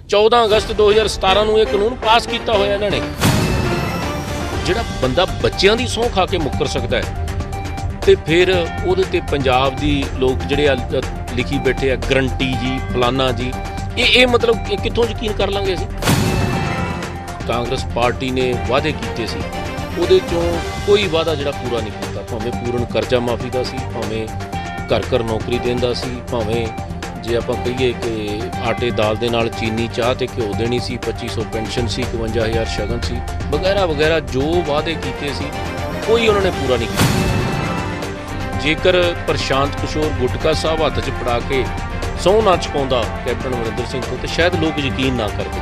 14 ਅਗਸਤ 2017 ਨੂੰ ਇਹ ਕਾਨੂੰਨ ਪਾਸ ਕੀਤਾ ਹੋਇਆ ਇਹਨਾਂ ਨੇ। ਜਿਹੜਾ ਬੰਦਾ ਬੱਚਿਆਂ ਦੀ ਸਹੁੰ ਖਾ ਕੇ ਮੁੱਕਰ ਸਕਦਾ ਹੈ ਤੇ ਫਿਰ ਉਹਦੇ ਤੇ ਪੰਜਾਬ ਦੀ ਲੋਕ ਜਿਹੜੇ ਲਿਖੀ ਬੈਠੇ ਆ ਗਰੰਟੀ ਜੀ ਫਲਾਨਾ ਜੀ, ਇਹ ਮਤਲਬ ਕਿੱਥੋਂ ਯਕੀਨ ਕਰ ਲਾਂਗੇ ਅਸੀਂ। ਕਾਂਗਰਸ ਪਾਰਟੀ ਨੇ ਵਾਅਦੇ ਕੀਤੇ ਸੀ, ਉਹਦੇ ਚੋਂ ਕੋਈ ਵਾਅਦਾ ਜਿਹੜਾ ਪੂਰਾ ਨਹੀਂ ਕੀਤਾ। ਭਾਵੇਂ ਪੂਰਨ ਕਰਜ਼ਾ ਮਾਫੀ ਦਾ ਸੀ, ਭਾਵੇਂ ਘਰ ਘਰ ਨੌਕਰੀ ਦੇਣ ਦਾ ਸੀ, ਭਾਵੇਂ ਜੇ ਆਪਾਂ ਕਹੀਏ ਕਿ ਆਟੇ ਦਾਲ ਦੇ ਨਾਲ ਚੀਨੀ ਚਾਹ ਤੇ ਘਿਓ ਦੇਣੀ ਸੀ, 2500 ਪੈਨਸ਼ਨ ਸੀ, 51000 ਸ਼ਗਨ ਸੀ, ਵਗੈਰਾ ਵਗੈਰਾ ਜੋ ਵਾਅਦੇ ਕੀਤੇ ਸੀ ਕੋਈ ਉਹਨਾਂ ਨੇ ਪੂਰਾ ਨਹੀਂ ਕੀਤਾ। ਜੇਕਰ ਪ੍ਰਸ਼ਾਂਤ ਕਿਸ਼ੋਰ ਗੁਟਕਾ ਸਾਹਿਬ ਹੱਥ 'ਚ ਫੜਾ ਕੇ ਸਹੁੰ ਨਾ ਚੁਕਾਉਂਦਾ ਕੈਪਟਨ ਅਮਰਿੰਦਰ ਸਿੰਘ ਤੋਂ, ਤੇ ਸ਼ਾਇਦ ਲੋਕ ਯਕੀਨ ਨਾ ਕਰਦੇ,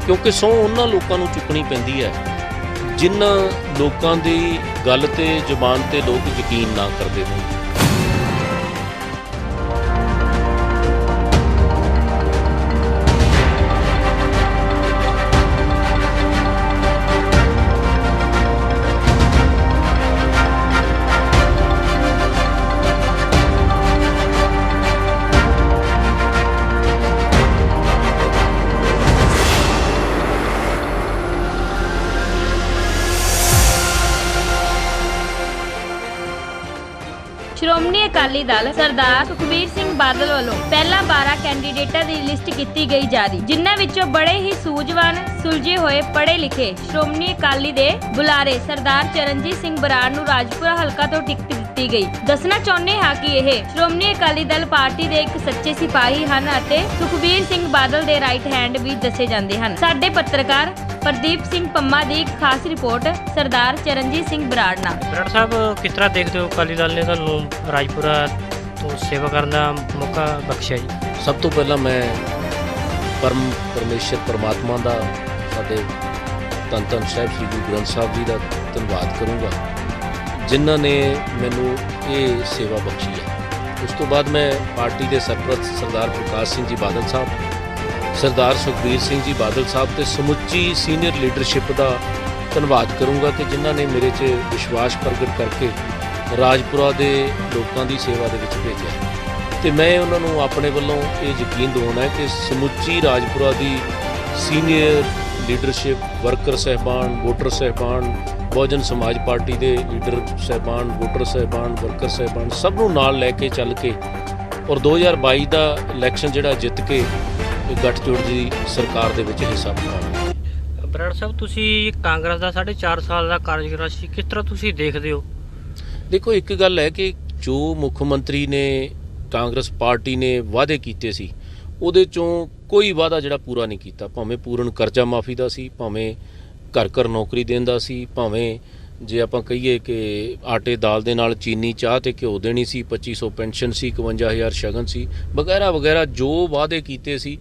ਕਿਉਂਕਿ ਸਹੁੰ ਉਹਨਾਂ ਲੋਕਾਂ ਨੂੰ ਚੁੱਕਣੀ ਪੈਂਦੀ ਹੈ ਜਿਨ੍ਹਾਂ ਲੋਕਾਂ ਦੀ ਗੱਲ ਤੇ ਜ਼ੁਬਾਨ ਤੇ ਲੋਕ ਯਕੀਨ ਨਾ ਕਰਦੇ ਹੋਣ। ਸ਼੍ਰੋਮਣੀ ਅਕਾਲੀ ਦਲ ਸਰਦਾਰ ਸੁਖਬੀਰ ਸਿੰਘ ਬਾਦਲ ਵੱਲੋਂ ਪਹਿਲਾਂ 12 ਕੈਂਡੀਡੇਟਾਂ ਦੀ ਲਿਸਟ ਕੀਤੀ ਗਈ ਜਾਰੀ, ਜਿਨ੍ਹਾਂ ਵਿੱਚੋਂ ਬੜੇ ਹੀ ਸੂਝਵਾਨ ਸੁਲਝੇ ਹੋਏ ਪੜ੍ਹੇ ਲਿਖੇ ਸ਼੍ਰੋਮਣੀ ਅਕਾਲੀ ਦੇ ਬੁਲਾਰੇ ਸਰਦਾਰ ਚਰਨਜੀਤ ਸਿੰਘ ਬਰਾੜ ਨੂੰ ਰਾਜਪੁਰਾ ਹਲਕਾ ਤੋਂ ਟਿਕਟ ਦਿੱਤੀ ਗਈ। ਦੱਸਣਾ ਚਾਹੁੰਦੇ ਹਾਂ ਕਿ ਇਹ ਸ਼੍ਰੋਮਣੀ ਅਕਾਲੀ ਦਲ ਪਾਰਟੀ ਦੇ ਇੱਕ ਸੱਚੇ ਸਿਪਾਹੀ ਹਨ ਅਤੇ ਸੁਖਬੀਰ ਸਿੰਘ ਬਾਦਲ ਦੇ ਰਾਈਟ ਹੈਂਡ ਵੀ ਦੱਸੇ ਜਾਂਦੇ ਹਨ। ਸਾਡੇ ਪੱਤਰਕਾਰ ਪ੍ਰਦੀਪ ਸਿੰਘ ਪੰਮਾ ਦੀ ਇੱਕ ਖਾਸ ਰਿਪੋਰਟ ਸਰਦਾਰ ਚਰਨਜੀਤ ਸਿੰਘ ਬਰਾੜ ਨਾਲ। ਬਰਾੜ ਸਾਹਿਬ, ਕਿਸ ਤਰ੍ਹਾਂ ਦੇਖਦੇ ਹੋ ਅਕਾਲੀ ਦਲ ਨੇ ਤੁਹਾਨੂੰ ਰਾਜਪੁਰਾ ਤੋਂ ਸੇਵਾ ਕਰਨ ਦਾ ਮੌਕਾ ਬਖਸ਼ਿਆ ਜੀ? ਸਭ ਤੋਂ ਪਹਿਲਾਂ ਮੈਂ ਪਰਮੇਸ਼ਰ ਪਰਮਾਤਮਾ ਦਾ, ਸਾਡੇ ਧੰਨ ਧੰਨ ਸਾਹਿਬ ਸ੍ਰੀ ਗੁਰੂ ਗ੍ਰੰਥ ਸਾਹਿਬ ਜੀ ਦਾ ਧੰਨਵਾਦ ਕਰੂੰਗਾ ਜਿਨ੍ਹਾਂ ਨੇ ਮੈਨੂੰ ਇਹ ਸੇਵਾ ਬਖਸ਼ੀ ਹੈ। ਉਸ ਤੋਂ ਬਾਅਦ ਮੈਂ ਪਾਰਟੀ ਦੇ ਸਰਪ੍ਰਸਤ ਸਰਦਾਰ ਪ੍ਰਕਾਸ਼ ਸਿੰਘ ਜੀ ਬਾਦਲ ਸਾਹਿਬ, ਸਰਦਾਰ ਸੁਖਬੀਰ ਸਿੰਘ ਜੀ ਬਾਦਲ ਸਾਹਿਬ ਤੇ ਸਮੁੱਚੀ ਸੀਨੀਅਰ ਲੀਡਰਸ਼ਿਪ ਦਾ ਧੰਨਵਾਦ ਕਰੂੰਗਾ ਕਿ ਜਿਨ੍ਹਾਂ ਨੇ ਮੇਰੇ 'ਚ ਵਿਸ਼ਵਾਸ ਪ੍ਰਗਟ ਕਰਕੇ ਰਾਜਪੁਰਾ ਦੇ ਲੋਕਾਂ ਦੀ ਸੇਵਾ ਦੇ ਵਿੱਚ ਭੇਜਿਆ। ਤੇ ਮੈਂ ਉਹਨਾਂ ਨੂੰ ਆਪਣੇ ਵੱਲੋਂ ਇਹ ਯਕੀਨ ਦਿਵਾਉਣਾ ਹੈ ਕਿ ਸਮੁੱਚੀ ਰਾਜਪੁਰਾ ਦੀ ਸੀਨੀਅਰ ਲੀਡਰਸ਼ਿਪ, ਵਰਕਰ ਸਹਿਬਾਨ, ਵੋਟਰ ਸਹਿਬਾਨ, ਬਹੁਜਨ ਸਮਾਜ ਪਾਰਟੀ ਦੇ ਲੀਡਰ ਸਹਿਬਾਨ, ਵੋਟਰ ਸਹਿਬਾਨ, ਵਰਕਰ ਸਹਿਬਾਨ, ਸਭ ਨੂੰ ਨਾਲ ਲੈ ਕੇ ਚੱਲ ਕੇ ਔਰ 2022 ਦਾ ਇਲੈਕਸ਼ਨ ਜਿਹੜਾ ਜਿੱਤ ਕੇ ਗੱਠਜੋੜ ਦੀ ਸਰਕਾਰ ਦੇ ਵਿੱਚ ਹਿੱਸਾ ਪਾਉਣਾ। ਬਰਾੜ ਸਾਹਿਬ, ਤੁਸੀਂ ਕਾਂਗਰਸ ਦਾ 4.5 ਸਾਲ ਦਾ ਕਾਰਜਕਾਲ ਸੀ, ਕਿਸ ਤਰ੍ਹਾਂ ਤੁਸੀਂ ਦੇਖਦੇ ਹੋ? ਦੇਖੋ, ਇੱਕ ਗੱਲ ਹੈ ਕਿ ਜੋ ਮੁੱਖ ਮੰਤਰੀ ਨੇ, ਕਾਂਗਰਸ ਪਾਰਟੀ ਨੇ ਵਾਅਦੇ ਕੀਤੇ ਸੀ, ਉਹਦੇ ਚੋਂ ਕੋਈ ਵਾਅਦਾ ਜਿਹੜਾ ਪੂਰਾ ਨਹੀਂ ਕੀਤਾ। ਭਾਵੇਂ ਪੂਰਨ ਕਰਜ਼ਾ ਮਾਫੀ ਦਾ ਸੀ, ਭਾਵੇਂ ਘਰ ਘਰ ਨੌਕਰੀ ਦੇਣ ਦਾ ਸੀ, ਭਾਵੇਂ ਜੇ ਆਪਾਂ ਕਹੀਏ ਕਿ ਆਟੇ ਦਾਲ ਦੇ ਨਾਲ ਚੀਨੀ ਚਾਹ ਤੇ ਘਿਓ ਦੇਣੀ ਸੀ, 2500 ਪੈਨਸ਼ਨ ਸੀ, 51000 ਸ਼ਗਨ ਸੀ, ਵਗੈਰਾ ਵਗੈਰਾ ਜੋ ਵਾਅਦੇ ਕੀਤੇ ਸੀ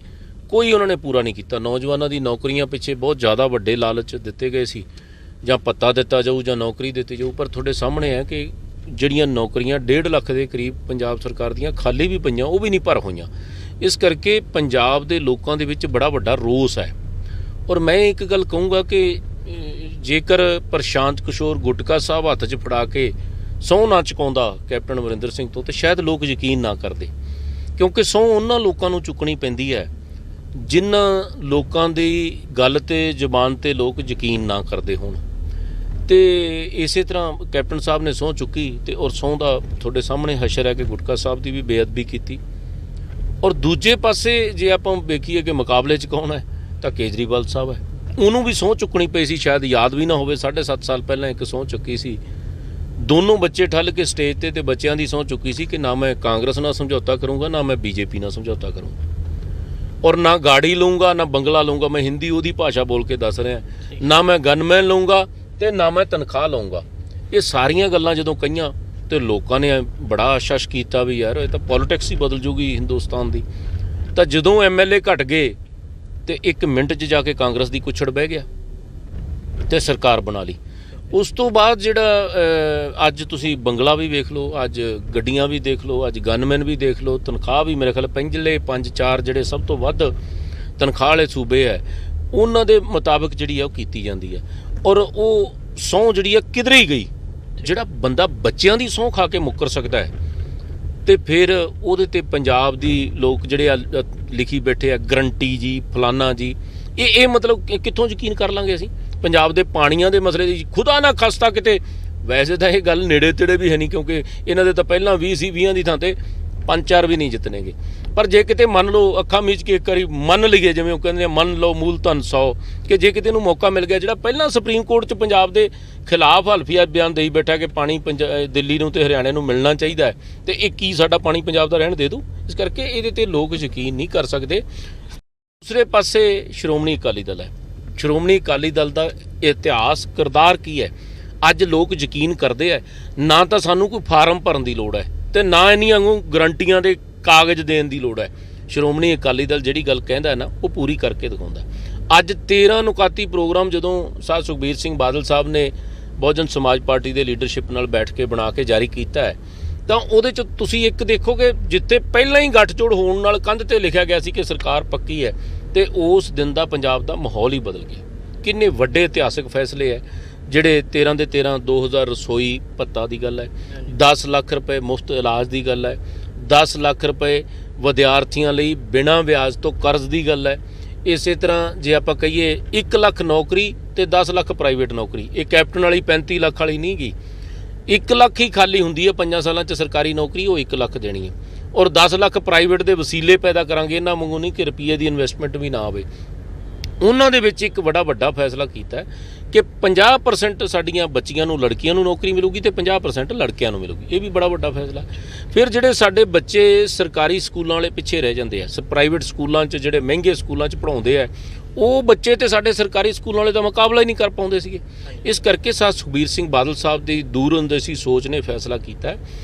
ਕੋਈ ਉਹਨਾਂ ਨੇ ਪੂਰਾ ਨਹੀਂ ਕੀਤਾ। ਨੌਜਵਾਨਾਂ ਦੀ ਨੌਕਰੀਆਂ ਪਿੱਛੇ ਬਹੁਤ ਜ਼ਿਆਦਾ ਵੱਡੇ ਲਾਲਚ ਦਿੱਤੇ ਗਏ ਸੀ, ਜਾਂ ਭੱਤਾ ਦਿੱਤਾ ਜਾਊ ਜਾਂ ਨੌਕਰੀ ਦਿੱਤੀ ਜਾਊ, ਪਰ ਤੁਹਾਡੇ ਸਾਹਮਣੇ ਹੈ ਕਿ ਜਿਹੜੀਆਂ ਨੌਕਰੀਆਂ 1.5 ਲੱਖ ਦੇ ਕਰੀਬ ਪੰਜਾਬ ਸਰਕਾਰ ਦੀਆਂ ਖਾਲੀ ਵੀ ਪਈਆਂ, ਉਹ ਵੀ ਨਹੀਂ ਭਰ ਹੋਈਆਂ। ਇਸ ਕਰਕੇ ਪੰਜਾਬ ਦੇ ਲੋਕਾਂ ਦੇ ਵਿੱਚ ਬੜਾ ਵੱਡਾ ਰੋਸ ਹੈ। ਔਰ ਮੈਂ ਇੱਕ ਗੱਲ ਕਹੂੰਗਾ ਕਿ ਜੇਕਰ ਪ੍ਰਸ਼ਾਂਤ ਕਿਸ਼ੋਰ ਗੁਟਕਾ ਸਾਹਿਬ ਹੱਥ 'ਚ ਫੜਾ ਕੇ ਸਹੁੰ ਨਾ ਚੁਕਾਉਂਦਾ ਕੈਪਟਨ ਅਮਰਿੰਦਰ ਸਿੰਘ ਤੋਂ, ਤੇ ਸ਼ਾਇਦ ਲੋਕ ਯਕੀਨ ਨਾ ਕਰਦੇ, ਕਿਉਂਕਿ ਸਹੁੰ ਉਹਨਾਂ ਲੋਕਾਂ ਨੂੰ ਚੁੱਕਣੀ ਪੈਂਦੀ ਹੈ ਜਿਨ੍ਹਾਂ ਲੋਕਾਂ ਦੀ ਗੱਲ ਤੇ ਜ਼ੁਬਾਨ ਤੇ ਲੋਕ ਯਕੀਨ ਨਾ ਕਰਦੇ ਹੋਣ। ਤੇ ਇਸੇ ਤਰ੍ਹਾਂ ਕੈਪਟਨ ਸਾਹਿਬ ਨੇ ਸਹੁੰ ਚੁੱਕੀ ਤੇ ਔਰ ਸਹੁੰ ਦਾ ਤੁਹਾਡੇ ਸਾਹਮਣੇ ਹਸ਼ਰ ਹੈ ਕਿ ਗੁਟਕਾ ਸਾਹਿਬ ਦੀ ਵੀ ਬੇਅਦਬੀ ਕੀਤੀ। ਔਰ ਦੂਜੇ ਪਾਸੇ ਜੇ ਆਪਾਂ ਵੇਖੀਏ ਕਿ ਮੁਕਾਬਲੇ 'ਚ ਕੌਣ ਹੈ, ਤਾਂ ਕੇਜਰੀਵਾਲ ਸਾਹਿਬ ਹੈ। ਉਹਨੂੰ ਵੀ ਸਹੁੰ ਚੁੱਕਣੀ ਪਈ ਸੀ, ਸ਼ਾਇਦ ਯਾਦ ਵੀ ਨਾ ਹੋਵੇ, 7.5 ਸਾਲ ਪਹਿਲਾਂ ਇੱਕ ਸਹੁੰ ਚੁੱਕੀ ਸੀ। ਦੋਨੋਂ ਬੱਚੇ ਠੱਲ ਕੇ ਸਟੇਜ ਤੇ ਬੱਚਿਆਂ ਦੀ ਸਹੁੰ ਚੁੱਕੀ ਸੀ ਕਿ ਨਾ ਮੈਂ ਕਾਂਗਰਸ ਨਾਲ ਸਮਝੌਤਾ ਕਰੂੰਗਾ, ਨਾ ਮੈਂ ਬੀਜੇਪੀ ਨਾਲ ਸਮਝੌਤਾ ਕਰੂੰਗਾ, ਔਰ ਨਾ ਗਾੜੀ ਲਊਂਗਾ, ਨਾ ਬੰਗਲਾ ਲਊਂਗਾ। ਮੈਂ ਹਿੰਦੀ ਉਹਦੀ ਭਾਸ਼ਾ ਬੋਲ ਕੇ ਦੱਸ ਰਿਹਾ, ਨਾ ਮੈਂ ਗਨਮੈਨ ਲਊਂਗਾ ਤੇ ਨਾ ਮੈਂ ਤਨਖਾਹ ਲਊਂਗਾ। ਇਹ ਸਾਰੀਆਂ ਗੱਲਾਂ ਜਦੋਂ ਕਹੀਆਂ ਤੇ ਲੋਕਾਂ ਨੇ ਬੜਾ ਆਸ਼ਾਸ਼ ਕੀਤਾ ਵੀ ਯਾਰ ਇਹ ਤਾਂ ਪੋਲੀਟਿਕਸ ਹੀ ਬਦਲ ਜੂਗੀ ਹਿੰਦੁਸਤਾਨ ਦੀ। ਤਾਂ ਜਦੋਂ MLA ਘਟ ਗਏ ਤੇ 1 ਮਿੰਟ 'ਚ ਜਾ ਕੇ ਕਾਂਗਰਸ ਦੀ ਕੁੱਛੜ ਬਹਿ ਗਿਆ ਤੇ ਸਰਕਾਰ ਬਣਾ ਲਈ। ਉਸ ਤੋਂ ਬਾਅਦ ਜਿਹੜਾ ਅੱਜ ਤੁਸੀਂ ਬੰਗਲਾ ਵੀ ਵੇਖ ਲਓ, ਅੱਜ ਗੱਡੀਆਂ ਵੀ ਦੇਖ ਲਓ, ਅੱਜ ਗਨਮੈਨ ਵੀ ਦੇਖ ਲਓ, ਤਨਖਾਹ ਵੀ ਮੇਰੇ ਖਿਆਲ ਪਹਿਲੇ 5-4 ਜਿਹੜੇ ਸਭ ਤੋਂ ਵੱਧ ਤਨਖਾਹ ਵਾਲੇ ਸੂਬੇ ਹੈ ਉਹਨਾਂ ਦੇ ਮੁਤਾਬਕ ਜਿਹੜੀ ਆ ਉਹ ਕੀਤੀ ਜਾਂਦੀ ਹੈ। ਔਰ ਉਹ ਸਹੁੰ ਜਿਹੜੀ ਆ ਕਿਧਰੇ ਹੀ ਗਈ। ਜਿਹੜਾ ਬੰਦਾ ਬੱਚਿਆਂ ਦੀ ਸਹੁੰ ਖਾ ਕੇ ਮੁੱਕਰ ਸਕਦਾ ਹੈ ਤੇ ਫਿਰ ਉਹਦੇ ਤੇ ਪੰਜਾਬ ਦੀ ਲੋਕ ਜਿਹੜੇ ਆ ਲਿਖੀ ਬੈਠੇ ਆ ਗਰੰਟੀ ਜੀ ਫਲਾਨਾ ਜੀ, ਇਹ ਮਤਲਬ ਕਿੱਥੋਂ ਯਕੀਨ ਕਰ ਲਾਂਗੇ ਅਸੀਂ? ਪੰਜਾਬ ਦੇ ਪਾਣੀਆਂ ਦੇ ਮਸਲੇ ਦੀ ਖੁਦਾ ਨਾ ਖਸਤਾ ਕਿਤੇ, ਵੈਸੇ ਤਾਂ ਇਹ ਗੱਲ ਨੇੜੇ ਤੇੜੇ ਵੀ ਹੈ ਨਹੀਂ, ਕਿਉਂਕਿ ਇਹਨਾਂ ਦੇ ਤਾਂ ਪਹਿਲਾਂ 20 ਸੀ, 20 ਦੀ ਥਾਂ ਤੇ 5-4 ਵੀ ਨਹੀਂ ਜਿੱਤਣੇਗੇ। ਪਰ ਜੇ ਕਿਤੇ ਮੰਨ ਲਓ, ਅੱਖਾਂ ਮੀਚ ਕੇ ਇੱਕ ਵਾਰੀ ਮੰਨ ਲਈਏ, ਜਿਵੇਂ ਉਹ ਕਹਿੰਦੇ ਆ ਮੰਨ ਲਓ ਮੂਲ ਧਨ 100, ਕਿ ਜੇ ਕਿਤੇ ਨੂੰ ਮੌਕਾ ਮਿਲ ਗਿਆ, ਜਿਹੜਾ ਪਹਿਲਾਂ ਸੁਪਰੀਮ ਕੋਰਟ 'ਚ ਪੰਜਾਬ ਦੇ ਖਿਲਾਫ ਹਲਫੀਆ ਬਿਆਨ ਦੇਈ ਬੈਠਾ ਕਿ ਪਾਣੀ ਦਿੱਲੀ ਨੂੰ ਤੇ ਹਰਿਆਣੇ ਨੂੰ ਮਿਲਣਾ ਚਾਹੀਦਾ ਹੈ, ਤੇ ਇਹ ਕੀ ਸਾਡਾ ਪਾਣੀ ਪੰਜਾਬ ਦਾ ਰਹਿਣ ਦੇ ਦੂ? ਇਸ ਕਰਕੇ ਇਹਦੇ ਤੇ ਲੋਕ ਯਕੀਨ ਨਹੀਂ ਕਰ ਸਕਦੇ। ਦੂਸਰੇ ਪਾਸੇ ਸ਼੍ਰੋਮਣੀ ਅਕਾਲੀ ਦਲ ਹੈ। ਸ਼੍ਰੋਮਣੀ ਅਕਾਲੀ ਦਲ ਦਾ ਇਤਿਹਾਸ ਕਿਰਦਾਰ ਕੀ ਹੈ, ਅੱਜ ਲੋਕ ਯਕੀਨ ਕਰਦੇ ਆ। ਨਾ ਤਾਂ ਸਾਨੂੰ ਕੋਈ ਫਾਰਮ ਭਰਨ ਦੀ ਲੋੜ ਹੈ, ਤੇ ਨਾ ਇੰਨੀਆਂ ਗਰੰਟੀਆਂ ਦੇ ਕਾਗਜ਼ ਦੇਣ ਦੀ ਲੋੜ ਹੈ। ਸ਼੍ਰੋਮਣੀ ਅਕਾਲੀ ਦਲ ਜਿਹੜੀ ਗੱਲ ਕਹਿੰਦਾ ਨਾ, ਉਹ ਪੂਰੀ ਕਰਕੇ ਦਿਖਾਉਂਦਾ। ਅੱਜ 13 ਨੁਕਾਤੀ ਪ੍ਰੋਗਰਾਮ ਜਦੋਂ ਸਾਧ ਸੁਖਬੀਰ ਸਿੰਘ ਬਾਦਲ ਸਾਹਿਬ ਨੇ ਬਹੁਜਨ ਸਮਾਜ ਪਾਰਟੀ ਦੇ ਲੀਡਰਸ਼ਿਪ ਨਾਲ ਬੈਠ ਕੇ ਬਣਾ ਕੇ ਜਾਰੀ ਕੀਤਾ ਹੈ, ਤਾਂ ਉਹਦੇ 'ਚ ਤੁਸੀਂ ਇੱਕ ਦੇਖੋਗੇ, ਜਿੱਥੇ ਪਹਿਲਾਂ ਹੀ ਗੱਠਜੋੜ ਹੋਣ ਨਾਲ ਕੰਧ ਤੇ ਲਿਖਿਆ ਗਿਆ ਸੀ ਕਿ ਸਰਕਾਰ ਪੱਕੀ ਹੈ, ਤੇ ਉਸ ਦਿਨ ਦਾ ਪੰਜਾਬ ਦਾ ਮਾਹੌਲ ਹੀ ਬਦਲ ਗਿਆ। ਕਿੰਨੇ ਵੱਡੇ ਇਤਿਹਾਸਕ ਫੈਸਲੇ ਹੈ ਜਿਹੜੇ 13 ਦੇ 13 2000 ਰਸੋਈ ਭੱਤਾ ਦੀ ਗੱਲ ਹੈ, 10 ਲੱਖ ਰੁਪਏ ਮੁਫਤ ਇਲਾਜ ਦੀ ਗੱਲ ਹੈ, 10 ਲੱਖ ਰੁਪਏ ਵਿਦਿਆਰਥੀਆਂ ਲਈ ਬਿਨਾਂ ਵਿਆਜ ਤੋਂ ਕਰਜ਼ ਦੀ ਗੱਲ ਹੈ। ਇਸੇ ਤਰ੍ਹਾਂ ਜੇ ਆਪਾਂ ਕਹੀਏ 1 ਲੱਖ ਨੌਕਰੀ ਤੇ 10 ਲੱਖ ਪ੍ਰਾਈਵੇਟ ਨੌਕਰੀ, ਇਹ ਕੈਪਟਨ ਵਾਲੀ 35 ਲੱਖ ਵਾਲੀ ਨਹੀਂ ਗੀ, 1 ਲੱਖ ਹੀ ਖਾਲੀ ਹੁੰਦੀ ਹੈ 5 ਸਾਲਾਂ 'ਚ ਸਰਕਾਰੀ ਨੌਕਰੀ, ਉਹ 1 ਲੱਖ ਦੇਣੀ ਹੈ। ਔਰ 10 ਲੱਖ ਪ੍ਰਾਈਵੇਟ ਦੇ ਵਸੀਲੇ ਪੈਦਾ ਕਰਾਂਗੇ, ਇਹਨਾਂ ਵਾਂਗੂ ਨਹੀਂ ਕਿ ਰੁਪਈਏ ਦੀ ਇਨਵੈਸਟਮੈਂਟ ਵੀ ਨਾ ਆਵੇ। ਉਹਨਾਂ ਦੇ ਵਿੱਚ ਇੱਕ ਵੱਡਾ ਫੈਸਲਾ ਕੀਤਾ ਕਿ 50% ਸਾਡੀਆਂ ਬੱਚੀਆਂ ਨੂੰ, ਲੜਕੀਆਂ ਨੂੰ ਨੌਕਰੀ ਮਿਲੂਗੀ ਤੇ 50% ਲੜਕਿਆਂ ਨੂੰ ਮਿਲੂਗੀ। ਇਹ ਵੀ ਬੜਾ ਵੱਡਾ ਫੈਸਲਾ। ਫਿਰ ਜਿਹੜੇ ਸਾਡੇ ਬੱਚੇ ਸਰਕਾਰੀ ਸਕੂਲਾਂ ਵਾਲੇ ਪਿੱਛੇ ਰਹਿ ਜਾਂਦੇ ਆ, ਪ੍ਰਾਈਵੇਟ ਸਕੂਲਾਂ 'ਚ ਜਿਹੜੇ ਮਹਿੰਗੇ ਸਕੂਲਾਂ 'ਚ ਪੜ੍ਹਾਉਂਦੇ ਆ, ਉਹ ਬੱਚੇ ਤੇ ਸਾਡੇ ਸਰਕਾਰੀ ਸਕੂਲਾਂ ਵਾਲੇ ਦਾ ਮੁਕਾਬਲਾ ਹੀ ਨਹੀਂ ਕਰ ਪਾਉਂਦੇ ਸੀਗੇ। ਇਸ ਕਰਕੇ ਸਾਧ ਸੁਖਬੀਰ ਸਿੰਘ ਬਾਦਲ ਸਾਹਿਬ ਦੀ ਦੂਰਅੰਦੇਸ਼ੀ ਸੋਚ ਨੇ ਫੈਸਲਾ ਕੀਤਾ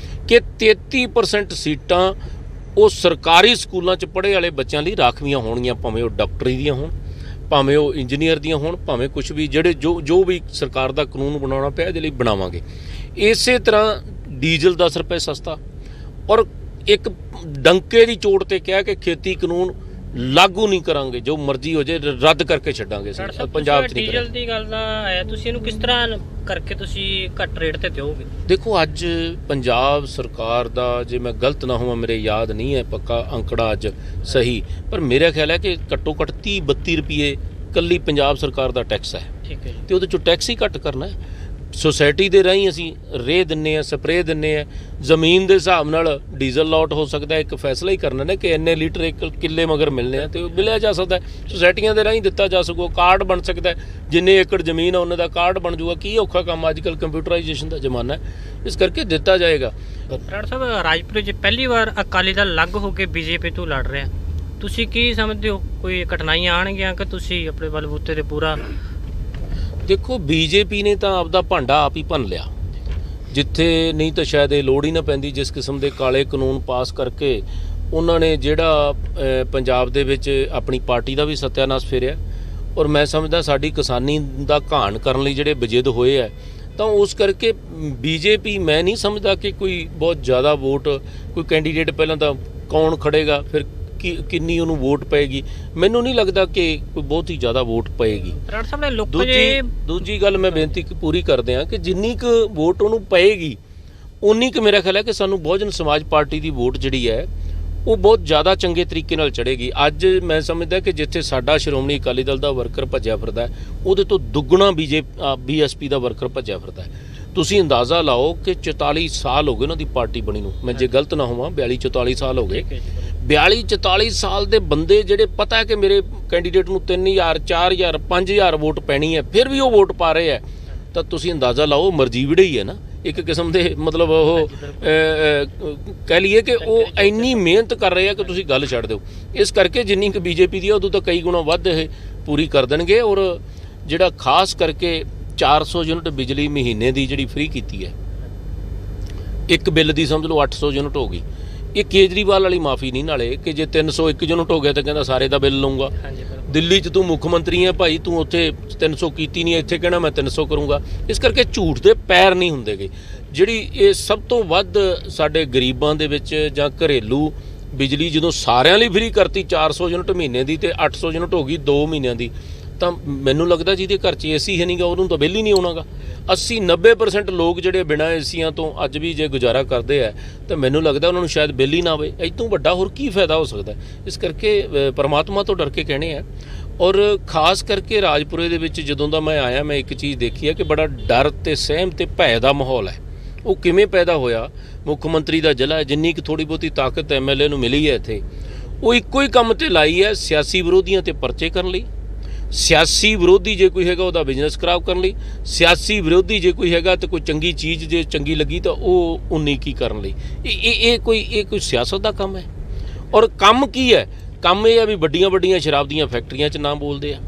ਕਿ 33% ਸੀਟਾਂ ਉਹ ਸਰਕਾਰੀ ਸਕੂਲਾਂ 'ਚ ਪੜ੍ਹੇ ਵਾਲੇ ਬੱਚਿਆਂ ਲਈ ਰਾਖਵੀਆਂ ਹੋਣਗੀਆਂ, ਭਾਵੇਂ ਉਹ ਡਾਕਟਰੀ ਦੀਆਂ ਹੋਣ, ਭਾਵੇਂ ਉਹ ਇੰਜੀਨੀਅਰ ਦੀਆਂ ਹੋਣ, ਭਾਵੇਂ ਕੁਛ ਵੀ, ਜਿਹੜੇ ਜੋ ਵੀ ਸਰਕਾਰ ਦਾ ਕਾਨੂੰਨ ਬਣਾਉਣਾ ਪਿਆ ਇਹਦੇ ਲਈ ਬਣਾਵਾਂਗੇ। ਇਸੇ ਤਰ੍ਹਾਂ ਡੀਜ਼ਲ 10 ਰੁਪਏ ਸਸਤਾ, ਔਰ ਇੱਕ ਡੰਕੇ ਦੀ ਚੋਟ ਤੇ ਕਿਹਾ ਕਿ ਖੇਤੀ ਕਾਨੂੰਨ ਲਾਗੂ ਨਹੀਂ ਕਰਾਂਗੇ, ਜੋ ਮਰਜ਼ੀ ਹੋ ਜਾਏ ਰੱਦ ਕਰਕੇ ਛੱਡਾਂਗੇ ਪੰਜਾਬ 'ਚ। ਡੀਜ਼ਲ ਦੀ ਗੱਲ ਦਾ ਆਇਆ, ਤੁਸੀਂ ਇਹਨੂੰ ਕਿਸ ਤਰ੍ਹਾਂ ਕਰਕੇ ਤੁਸੀਂ ਘੱਟ ਰੇਟ ਤੇ ਦਿਓਗੇ? ਦੇਖੋ, ਅੱਜ ਪੰਜਾਬ ਸਰਕਾਰ ਦਾ, ਜੇ ਮੈਂ ਗਲਤ ਨਾ ਹੋਵਾਂ, ਮੇਰੇ ਯਾਦ ਨਹੀਂ ਹੈ ਪੱਕਾ ਅੰਕੜਾ ਅੱਜ ਸਹੀ, ਪਰ ਮੇਰਾ ਖਿਆਲ ਹੈ ਕਿ ਘੱਟੋ ਘੱਟ 30-32 ਰੁਪਏ ਕੱਲੀ ਪੰਜਾਬ ਸਰਕਾਰ ਦਾ ਟੈਕਸ ਹੈ। ਠੀਕ ਹੈ ਜੀ। ਤੇ ਉਹਦੇ 'ਚੋਂ ਟੈਕਸ ਹੀ ਘੱਟ ਕਰਨਾ ਹੈ। ਸੋਸਾਇਟੀ ਦੇ ਰਾਹੀਂ ਅਸੀਂ ਰੇਹ ਦਿੰਦੇ ਹਾਂ, ਸਪਰੇਅ ਦਿੰਦੇ ਹਾਂ, ਜ਼ਮੀਨ ਦੇ ਹਿਸਾਬ ਨਾਲ ਡੀਜ਼ਲ ਲਾਟ ਹੋ ਸਕਦਾ। ਇੱਕ ਫੈਸਲਾ ਹੀ ਕਰਨਾ ਨੇ ਕਿ ਇੰਨੇ ਲੀਟਰ ਇੱਕ ਕਿੱਲੇ ਮਗਰ ਮਿਲਣੇ ਆ, ਤੇ ਉਹ ਮਿਲਿਆ ਜਾ ਸਕਦਾ। ਸੁਸਾਇਟੀਆਂ ਦੇ ਰਾਹੀਂ ਦਿੱਤਾ ਜਾ ਸਕੂਗਾ, ਕਾਰਡ ਬਣ ਸਕਦਾ, ਜਿੰਨੇ ਏਕੜ ਜ਼ਮੀਨ ਆ ਉਹਨਾਂ ਦਾ ਕਾਰਡ ਬਣ ਜੂਗਾ। ਕੀ ਔਖਾ ਕੰਮ, ਅੱਜ ਕੱਲ੍ਹ ਕੰਪਿਊਟਰਾਈਜੇਸ਼ਨ ਦਾ ਜ਼ਮਾਨਾ ਹੈ, ਇਸ ਕਰਕੇ ਦਿੱਤਾ ਜਾਏਗਾ। ਰਾਣਾ ਸਾਹਿਬ, ਰਾਜਪੁਰੇ 'ਚ ਪਹਿਲੀ ਵਾਰ ਅਕਾਲੀ ਦਲ ਅਲੱਗ ਹੋ ਕੇ ਬੀਜੇਪੀ ਤੋਂ ਲੜ ਰਿਹਾ, ਤੁਸੀਂ ਕੀ ਸਮਝਦੇ ਹੋ? ਕੋਈ ਕਠਿਨਾਈਆਂ ਆਉਣਗੀਆਂ ਕਿ ਤੁਸੀਂ ਆਪਣੇ ਬਲਬੂਤੇ ਤੇ ਪੂਰਾ? ਦੇਖੋ, ਬੀਜੇਪੀ ਨੇ ਤਾਂ ਆਪਦਾ ਭਾਂਡਾ ਆਪ ਹੀ ਭੰਨ ਲਿਆ, ਜਿੱਥੇ ਨਹੀਂ ਤਾਂ ਸ਼ਾਇਦ ਇਹ ਲੋੜ ਹੀ ਨਾ ਪੈਂਦੀ। ਜਿਸ ਕਿਸਮ ਦੇ ਕਾਲੇ ਕਾਨੂੰਨ ਪਾਸ ਕਰਕੇ ਉਹਨਾਂ ਨੇ ਜਿਹੜਾ ਪੰਜਾਬ ਦੇ ਵਿੱਚ ਆਪਣੀ ਪਾਰਟੀ ਦਾ ਵੀ ਸੱਤਿਆਨਾਸ਼ ਫੇਰਿਆ, ਔਰ ਮੈਂ ਸਮਝਦਾ ਸਾਡੀ ਕਿਸਾਨੀ ਦਾ ਘਾਣ ਕਰਨ ਲਈ ਜਿਹੜੇ ਵਜਿੱਦ ਹੋਏ ਆ, ਤਾਂ ਉਸ ਕਰਕੇ ਬੀਜੇਪੀ, ਮੈਂ ਨਹੀਂ ਸਮਝਦਾ ਕਿ ਕੋਈ ਬਹੁਤ ਜ਼ਿਆਦਾ ਵੋਟ, ਕੋਈ ਕੈਂਡੀਡੇਟ ਪਹਿਲਾਂ ਤਾਂ ਕੌਣ ਖੜੇਗਾ, ਫਿਰ ਕਿੰਨੀ ਉਹਨੂੰ ਵੋਟ ਪਏਗੀ, ਮੈਨੂੰ ਨਹੀਂ ਲੱਗਦਾ ਕਿ ਕੋਈ ਬਹੁਤ ਹੀ ਜ਼ਿਆਦਾ ਵੋਟ ਪਏਗੀ। ਦੂਜੀ ਗੱਲ ਮੈਂ ਬੇਨਤੀ ਪੂਰੀ ਕਰਦੇ ਹਾਂ ਕਿ ਜਿੰਨੀ ਕੁ ਵੋਟ ਉਹਨੂੰ ਪਏਗੀ, ਉਨੀ ਕੁ ਮੇਰਾ ਖਿਆਲ ਹੈ ਕਿ ਸਾਨੂੰ ਬਹੁਜਨ ਸਮਾਜ ਪਾਰਟੀ ਦੀ ਵੋਟ ਜਿਹੜੀ ਹੈ ਉਹ ਬਹੁਤ ਜ਼ਿਆਦਾ ਚੰਗੇ ਤਰੀਕੇ ਨਾਲ ਚੜ੍ਹੇਗੀ। ਅੱਜ ਮੈਂ ਸਮਝਦਾ ਕਿ ਜਿੱਥੇ ਸਾਡਾ ਸ਼੍ਰੋਮਣੀ ਅਕਾਲੀ ਦਲ ਦਾ ਵਰਕਰ ਭੱਜਿਆ ਫਿਰਦਾ ਹੈ, ਉਹਦੇ ਤੋਂ ਦੁੱਗਣਾ BSP ਦਾ ਵਰਕਰ ਭੱਜਿਆ ਫਿਰਦਾ ਹੈ। ਤੁਸੀਂ ਅੰਦਾਜ਼ਾ ਲਾਓ ਕਿ 44 ਸਾਲ ਹੋ ਗਏ ਉਹਨਾਂ ਦੀ ਪਾਰਟੀ ਬਣੀ ਨੂੰ, ਮੈਂ ਜੇ ਗਲਤ ਨਾ ਹੋਵਾਂ 42-44 ਸਾਲ ਹੋ ਗਏ। 42-44 ਸਾਲ ਦੇ ਬੰਦੇ ਜਿਹੜੇ ਪਤਾ ਹੈ ਕਿ ਮੇਰੇ ਕੈਂਡੀਡੇਟ ਨੂੰ 3000 4000 5000 ਵੋਟ ਪੈਣੀ ਹੈ, ਫਿਰ ਵੀ ਉਹ ਵੋਟ ਪਾ ਰਹੇ ਹੈ, ਤਾਂ ਤੁਸੀਂ ਅੰਦਾਜ਼ਾ ਲਾਓ ਮਰਜੀਵੜੇ ਹੀ ਹੈ ਨਾ ਇੱਕ ਕਿਸਮ ਦੇ। ਮਤਲਬ ਉਹ ਕਹਿ ਲਈਏ ਕਿ ਉਹ ਇੰਨੀ ਮਿਹਨਤ ਕਰ ਰਹੇ ਆ ਕਿ ਤੁਸੀਂ ਗੱਲ ਛੱਡ ਦਿਓ। ਇਸ ਕਰਕੇ ਜਿੰਨੀ ਕੁ BJP ਦੀ ਆ ਉਦੋਂ ਤਾਂ ਕਈ ਗੁਣਾ ਵੱਧ ਇਹ ਪੂਰੀ ਕਰ ਦੇਣਗੇ। ਔਰ ਜਿਹੜਾ ਖਾਸ ਕਰਕੇ 400 ਯੂਨਿਟ ਬਿਜਲੀ ਮਹੀਨੇ ਦੀ ਜਿਹੜੀ ਫ੍ਰੀ ਕੀਤੀ ਹੈ, ਇੱਕ ਬਿੱਲ ਦੀ ਸਮਝ ਲਓ 800 ਯੂਨਿਟ ਹੋ ਗਈ। ਇਹ ਕੇਜਰੀਵਾਲ ਵਾਲੀ ਮਾਫੀ ਨਹੀਂ, ਨਾਲੇ ਕਿ ਜੇ 301 ਯੂਨਿਟ ਹੋ ਗਿਆ ਤਾਂ ਕਹਿੰਦਾ ਸਾਰੇ ਦਾ ਬਿੱਲ ਲਊਂਗਾ। ਦਿੱਲੀ 'ਚ ਤੂੰ ਮੁੱਖ ਮੰਤਰੀ ਹੈ ਭਾਈ, ਤੂੰ ਉੱਥੇ 300 ਕੀਤੀ ਨਹੀਂ, ਇੱਥੇ ਕਹਿਣਾ ਮੈਂ 300 ਕਰੂੰਗਾ। ਇਸ ਕਰਕੇ ਝੂਠ ਦੇ ਪੈਰ ਨਹੀਂ ਹੁੰਦੇ ਗੇ। ਜਿਹੜੀ ਇਹ ਸਭ ਤੋਂ ਵੱਧ ਸਾਡੇ ਗਰੀਬਾਂ ਦੇ ਵਿੱਚ ਜਾਂ ਘਰੇਲੂ ਬਿਜਲੀ ਜਦੋਂ ਸਾਰਿਆਂ ਲਈ ਫ੍ਰੀ ਕਰਤੀ 400 ਯੂਨਿਟ ਮਹੀਨੇ ਦੀ ਤੇ 800 ਯੂਨਿਟ ਹੋ ਗਈ 2 ਮਹੀਨਿਆਂ ਦੀ, ਤਾਂ ਮੈਨੂੰ ਲੱਗਦਾ ਜਿਹਦੇ ਘਰ 'ਚ AC ਹੈ ਨਹੀਂਗਾ ਉਹਨੂੰ ਤਾਂ ਬਿੱਲ ਹੀ ਨਹੀਂ ਆਉਣਾਗਾ। 80-90% ਲੋਕ ਜਿਹੜੇ ਬਿਨਾਂ ਏਸੀਆਂ ਤੋਂ ਅੱਜ ਵੀ ਜੇ ਗੁਜ਼ਾਰਾ ਕਰਦੇ ਆ ਤਾਂ ਮੈਨੂੰ ਲੱਗਦਾ ਉਹਨਾਂ ਨੂੰ ਸ਼ਾਇਦ ਬਿੱਲ ਹੀ ਨਾ ਆਵੇ। ਇਹ ਤੋਂ ਵੱਡਾ ਹੋਰ ਕੀ ਫਾਇਦਾ ਹੋ ਸਕਦਾ। ਇਸ ਕਰਕੇ ਪਰਮਾਤਮਾ ਤੋਂ ਡਰ ਕੇ ਕਹਿਣੇ ਆ। ਔਰ ਖਾਸ ਕਰਕੇ ਰਾਜਪੁਰੇ ਦੇ ਵਿੱਚ ਜਦੋਂ ਦਾ ਮੈਂ ਆਇਆ, ਮੈਂ ਇੱਕ ਚੀਜ਼ ਦੇਖੀ ਹੈ ਕਿ ਬੜਾ ਡਰ ਤੇ ਸਹਿਮ ਤੇ ਭੈ ਦਾ ਮਾਹੌਲ ਹੈ। ਉਹ ਕਿਵੇਂ ਪੈਦਾ ਹੋਇਆ? ਮੁੱਖ ਮੰਤਰੀ ਦਾ ਜ਼ਿਲ੍ਹਾ, ਜਿੰਨੀ ਕਿ ਥੋੜ੍ਹੀ ਬਹੁਤੀ ਤਾਕਤ MLA ਨੂੰ ਮਿਲੀ ਹੈ ਇੱਥੇ, ਉਹ ਇੱਕੋ ਹੀ ਕੰਮ ਤੇ ਲਾਈ ਹੈ, ਸਿਆਸੀ ਵਿਰੋਧੀਆਂ ਤੇ ਪਰਚੇ ਕਰਨ ਲਈ। ਸਿਆਸੀ ਵਿਰੋਧੀ ਜੇ ਕੋਈ ਹੈਗਾ ਉਹਦਾ ਬਿਜ਼ਨਸ ਖਰਾਬ ਕਰਨ ਲਈ। ਸਿਆਸੀ ਵਿਰੋਧੀ ਜੇ ਕੋਈ ਹੈਗਾ ਤਾਂ ਕੋਈ ਚੰਗੀ ਚੀਜ਼ ਜੇ ਚੰਗੀ ਲੱਗੀ ਤਾਂ ਉਹ ਉਨੀਕੀ ਕਰਨ ਲਈ। ਇਹ ਕੋਈ ਸਿਆਸਤ ਦਾ ਕੰਮ ਹੈ। ਔਰ ਕੰਮ ਕੀ ਹੈ? ਕੰਮ ਇਹ ਹੈ ਵੀ ਵੱਡੀਆਂ ਸ਼ਰਾਬ ਦੀਆਂ ਫੈਕਟਰੀਆਂ 'ਚ ਨਾ ਬੋਲਦੇ ਆ।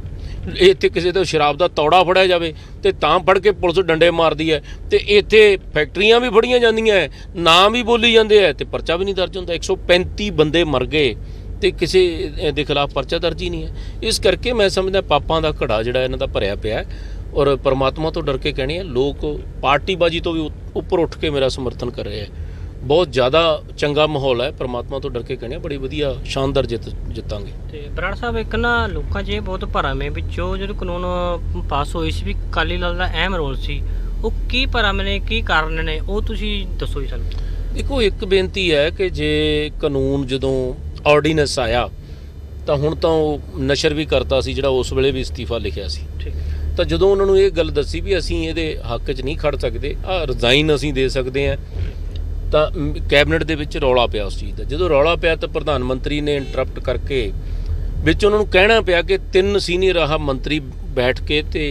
ਇੱਥੇ ਕਿਸੇ ਤੋਂ ਸ਼ਰਾਬ ਦਾ ਤੌੜਾ ਫੜਿਆ ਜਾਵੇ ਤੇ ਤਾਂ ਫੜ ਕੇ ਪੁਲਿਸ ਡੰਡੇ ਮਾਰਦੀ ਹੈ, ਤੇ ਇੱਥੇ ਫੈਕਟਰੀਆਂ ਵੀ ਫੜੀਆਂ ਜਾਂਦੀਆਂ ਹੈ, ਨਾਂ ਵੀ ਬੋਲੀ ਜਾਂਦੇ ਹੈ ਤੇ ਪਰਚਾ ਵੀ ਨਹੀਂ ਦਰਜ ਹੁੰਦਾ। 135 ਬੰਦੇ ਮਰ ਗਏ ਤੇ ਕਿਸੇ ਦੇ ਖਿਲਾਫ ਪਰਚਾ ਦਰਜ ਹੀ ਨਹੀਂ ਹੈ। ਇਸ ਕਰਕੇ ਮੈਂ ਸਮਝਦਾ ਪਾਪਾਂ ਦਾ ਘੜਾ ਜਿਹੜਾ ਇਹਨਾਂ ਦਾ ਭਰਿਆ ਪਿਆ। ਔਰ ਪਰਮਾਤਮਾ ਤੋਂ ਡਰ ਕੇ ਕਹਿਣੇ ਆ, ਲੋਕ ਪਾਰਟੀਬਾਜ਼ੀ ਤੋਂ ਵੀ ਉੱਪਰ ਉੱਠ ਕੇ ਮੇਰਾ ਸਮਰਥਨ ਕਰ ਰਹੇ ਆ। ਬਹੁਤ ਜ਼ਿਆਦਾ ਚੰਗਾ ਮਾਹੌਲ ਹੈ। ਪਰਮਾਤਮਾ ਤੋਂ ਡਰ ਕੇ ਕਹਿਣੇ ਆ, ਬੜੀ ਵਧੀਆ ਸ਼ਾਨਦਾਰ ਜਿੱਤਾਂਗੇ। ਤੇ ਬਰਾੜ ਸਾਹਿਬ, ਇੱਕ ਨਾ ਲੋਕਾਂ 'ਚ ਇਹ ਬਹੁਤ ਭਰਮ ਹੈ ਵੀ ਜਦੋਂ ਕਾਨੂੰਨ ਪਾਸ ਹੋਏ ਸੀ ਵੀ ਅਕਾਲੀ ਦਲ ਦਾ ਅਹਿਮ ਰੋਲ ਸੀ, ਉਹ ਕੀ ਭਰਮ ਨੇ, ਕੀ ਕਾਰਨ ਨੇ, ਉਹ ਤੁਸੀਂ ਦੱਸੋ ਜੀ ਸਾਨੂੰ। ਦੇਖੋ, ਇੱਕ ਬੇਨਤੀ ਹੈ ਕਿ ਜੇ ਕਾਨੂੰਨ ਜਦੋਂ ਆਰਡੀਨੈਂਸ ਆਇਆ ਤਾਂ ਹੁਣ ਤਾਂ ਉਹ ਨਸ਼ਰ ਵੀ ਕਰਤਾ ਸੀ, ਜਿਹੜਾ ਉਸ ਵੇਲੇ ਵੀ ਅਸਤੀਫਾ ਲਿਖਿਆ ਸੀ। ਠੀਕ। ਤਾਂ ਜਦੋਂ ਉਹਨਾਂ ਨੂੰ ਇਹ ਗੱਲ ਦੱਸੀ ਵੀ ਅਸੀਂ ਇਹਦੇ ਹੱਕ 'ਚ ਨਹੀਂ ਖੜ ਸਕਦੇ, ਰਿਜ਼ਾਈਨ ਅਸੀਂ ਦੇ ਸਕਦੇ ਹਾਂ, ਤਾਂ ਕੈਬਨਿਟ ਦੇ ਵਿੱਚ ਰੌਲਾ ਪਿਆ ਉਸ ਚੀਜ਼ ਦਾ। ਜਦੋਂ ਰੌਲਾ ਪਿਆ ਤਾਂ ਪ੍ਰਧਾਨ ਮੰਤਰੀ ਨੇ ਇੰਟਰਪਟ ਕਰਕੇ ਵਿੱਚ ਉਹਨਾਂ ਨੂੰ ਕਹਿਣਾ ਪਿਆ ਕਿ 3 ਸੀਨੀਅਰ ਮੰਤਰੀ ਬੈਠ ਕੇ ਤੇ